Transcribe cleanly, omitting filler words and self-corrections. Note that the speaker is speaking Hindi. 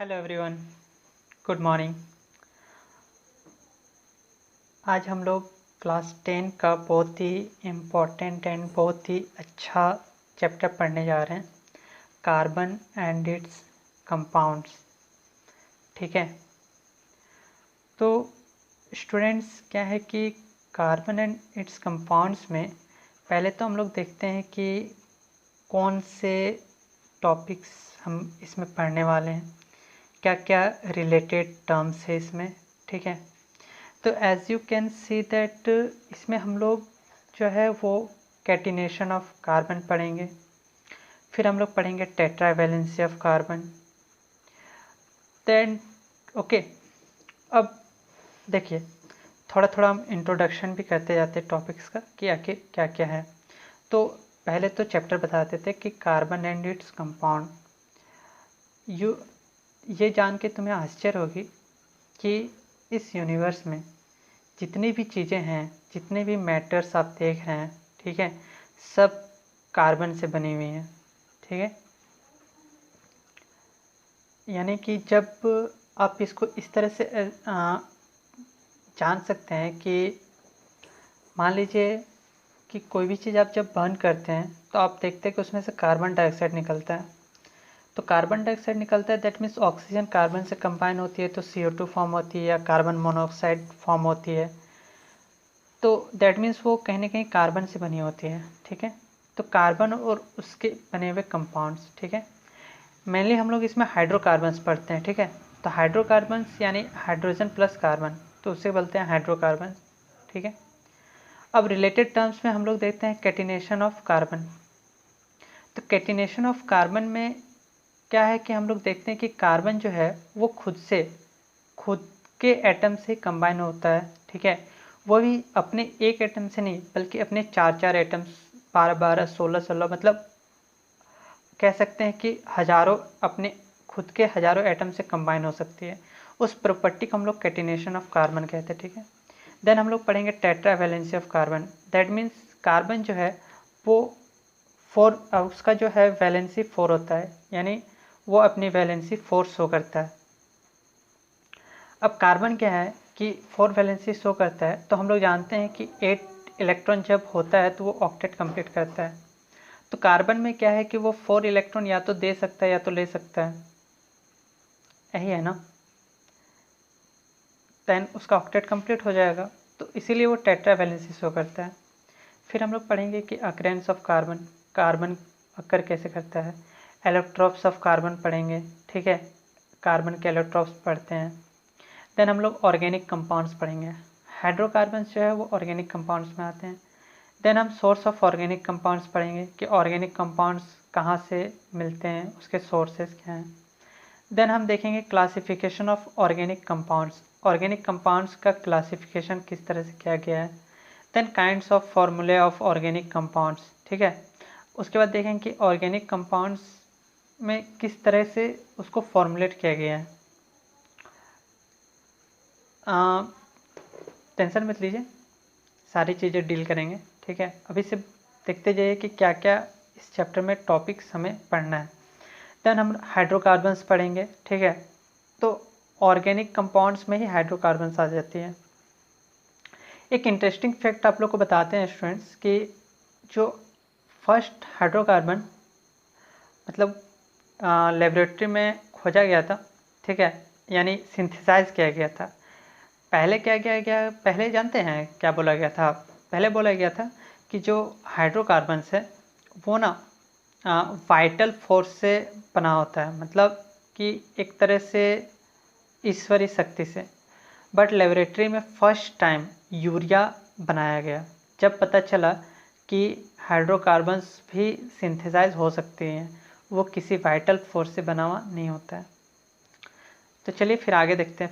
Hello everyone, good morning. आज हम लोग क्लास 10 का बहुत ही इम्पोर्टेंट एंड बहुत ही अच्छा चैप्टर पढ़ने जा रहे हैं, कार्बन एंड इट्स कंपाउंड्स। ठीक है, तो स्टूडेंट्स क्या है कि कार्बन एंड इट्स कंपाउंड्स में पहले तो हम लोग देखते हैं कि कौन से टॉपिक्स हम इसमें पढ़ने वाले हैं, क्या क्या रिलेटेड टर्म्स है इसमें। ठीक है, तो as you can see that इसमें हम लोग जो है वो कैटिनेशन ऑफ कार्बन पढ़ेंगे, फिर हम लोग पढ़ेंगे tetra valency of carbon. Then okay, अब देखिए थोड़ा थोड़ा हम इंट्रोडक्शन भी करते जाते टॉपिक्स का कि आखिर क्या क्या है। तो पहले तो चैप्टर बताते थे कि कार्बन एंड इट्स कंपाउंड। ये जान के तुम्हें आश्चर्य होगी कि इस यूनिवर्स में जितनी भी चीज़ें हैं, जितने भी मैटर्स आप देख रहे हैं, ठीक है, सब कार्बन से बनी हुई हैं। ठीक है, यानी कि जब आप इसको इस तरह से जान सकते हैं कि मान लीजिए कि कोई भी चीज़ आप जब बर्न करते हैं तो आप देखते हैं कि उसमें से कार्बन डाइऑक्साइड निकलता है। तो कार्बन डाइऑक्साइड निकलता है, दैट मीन्स ऑक्सीजन कार्बन से कंबाइन होती है तो CO2 फॉर्म होती है या कार्बन मोनोऑक्साइड फॉर्म होती है। तो दैट मीन्स वो कहीं ना कहीं कार्बन से बनी होती है। ठीक है, तो कार्बन और उसके बने हुए कंपाउंड्स। ठीक है, मेनली हम लोग इसमें हाइड्रोकार्बन्स पढ़ते हैं। ठीक है, तो हाइड्रोकार्बन्स यानी हाइड्रोजन प्लस कार्बन, तो उसे बोलते हैं हाइड्रोकार्बन। ठीक है, अब रिलेटेड टर्म्स में हम लोग देखते हैं कैटिनेशन ऑफ कार्बन। तो कैटिनेशन ऑफ कार्बन में क्या है कि हम लोग देखते हैं कि कार्बन जो है वो खुद के एटम से कंबाइन होता है। ठीक है, वो भी अपने एक एटम से नहीं बल्कि अपने चार एटम्स, 12 16 मतलब कह सकते हैं कि हजारों, अपने खुद के हजारों एटम से कंबाइन हो सकती है। उस प्रॉपर्टी को हम लोग कैटिनेशन ऑफ कार्बन कहते हैं। ठीक है, देन हम लोग पढ़ेंगे tetra valency of carbon. That means carbon जो है वो उसका जो है वैलेंसी 4 होता है, यानी वो अपनी वैलेंसी 4 शो करता है। अब कार्बन क्या है कि 4 वैलेंसी शो करता है, तो हम लोग जानते हैं कि 8 इलेक्ट्रॉन जब होता है तो वो ऑक्टेट कंप्लीट करता है। तो कार्बन में क्या है कि वो 4 इलेक्ट्रॉन या तो दे सकता है या तो ले सकता है, यही है ना। देन उसका ऑक्टेट कंप्लीट हो जाएगा, तो इसीलिए वो टेट्रा वैलेंसी शो करता है। फिर हम लोग पढ़ेंगे कि occurrence of carbon, carbon occur कैसे करता है। एलोट्रॉप्स ऑफ कार्बन पढ़ेंगे। ठीक है, कार्बन के एलोट्रॉप्स पढ़ते हैं। देन हम लोग ऑर्गेनिक कंपाउंड्स पढ़ेंगे। हाइड्रोकार्बन्स जो है वो ऑर्गेनिक कंपाउंड्स में आते हैं। देन हम सोर्स ऑफ ऑर्गेनिक कंपाउंड्स पढ़ेंगे कि ऑर्गेनिक कंपाउंड्स कहाँ से मिलते हैं, उसके सोर्सेज क्या हैं। देन हम देखेंगे classification of organic compounds, organic compounds का क्लासिफिकेशन किस तरह से किया गया है। देन काइंड्स ऑफ फॉर्मूले ऑफ ऑर्गेनिक कंपाउंड्स। ठीक है, उसके बाद देखेंगे कि ऑर्गेनिक कंपाउंड्स में किस तरह से उसको फॉर्मुलेट किया गया है। टेंशन मत लीजिए, सारी चीज़ें डील करेंगे। ठीक है, अभी से देखते जाइए कि क्या क्या इस चैप्टर में टॉपिक्स हमें पढ़ना है। देन हम हाइड्रोकार्बन्स पढ़ेंगे। ठीक है, तो ऑर्गेनिक कंपाउंड्स में ही हाइड्रोकार्बन्स आ जाती है। एक इंटरेस्टिंग फैक्ट आप लोग को बताते हैं स्टूडेंट्स कि जो फर्स्ट हाइड्रोकार्बन मतलब लेबोरेटरी में खोजा गया था, ठीक है, यानी सिंथेसाइज किया गया था। पहले क्या किया गया, पहले जानते हैं क्या बोला गया था। पहले बोला गया था कि जो हाइड्रोकार्बन्स है वो ना वाइटल फोर्स से बना होता है, मतलब कि एक तरह से ईश्वरीय शक्ति से। बट लेबोरेटरी में फर्स्ट टाइम यूरिया बनाया गया जब पता चला कि हाइड्रोकार्बन्स भी सिंथेसाइज हो सकते हैं, वो किसी वाइटल फोर्स से बना हुआ नहीं होता है। तो चलिए फिर आगे देखते हैं।